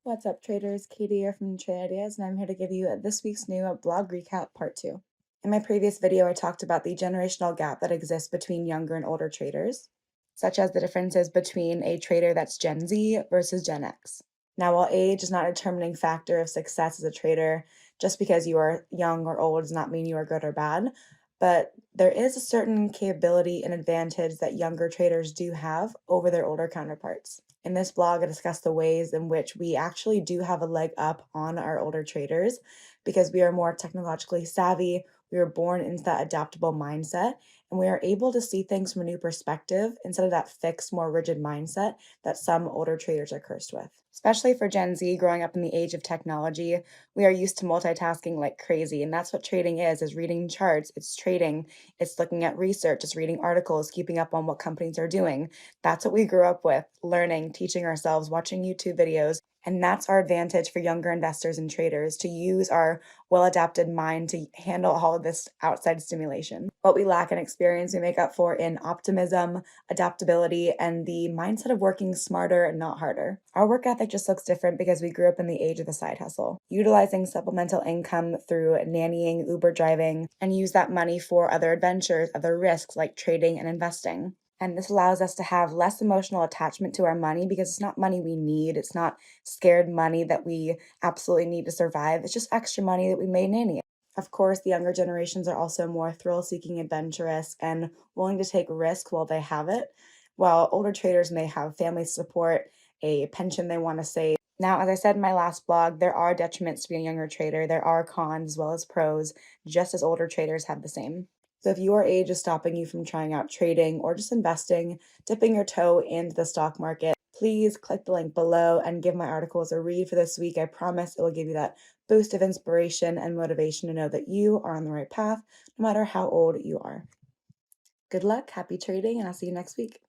What's up, traders? Katie here from Trade Ideas, and I'm here to give you this week's new blog recap part 2. In my previous video, I talked about the generational gap that exists between younger and older traders, such as the differences between a trader that's Gen Z versus Gen X. Now, while age is not a determining factor of success as a trader, just because you are young or old does not mean you are good or bad, but there is a certain capability and advantage that younger traders do have over their older counterparts. In this blog, I discuss the ways in which we actually do have a leg up on our older traders because we are more technologically savvy. We were born into that adaptable mindset, and we are able to see things from a new perspective instead of that fixed, more rigid mindset that some older traders are cursed with. Especially for Gen Z growing up in the age of technology, we are used to multitasking like crazy, and that's what trading is reading charts, it's trading, it's looking at research, it's reading articles, keeping up on what companies are doing. That's what we grew up with, learning, teaching ourselves, watching YouTube videos. And that's our advantage for younger investors and traders to use our well adapted mind to handle all of this outside stimulation. What we lack in experience, we make up for in optimism, adaptability, and the mindset of working smarter and not harder. Our work ethic just looks different because we grew up in the age of the side hustle, utilizing supplemental income through nannying, Uber driving, and use that money for other adventures, other risks like trading and investing. And this allows us to have less emotional attachment to our money because it's not money we need. It's not scared money that we absolutely need to survive. It's just extra money that we may nanny. Of course, the younger generations are also more thrill-seeking, adventurous, and willing to take risks while they have it, while older traders may have family support, a pension they want to save. Now, as I said in my last blog, there are detriments to being a younger trader. There are cons as well as pros, just as older traders have the same. So if your age is stopping you from trying out trading or just investing, dipping your toe into the stock market, please click the link below and give my articles a read for this week. I promise it will give you that boost of inspiration and motivation to know that you are on the right path, no matter how old you are. Good luck, happy trading, and I'll see you next week.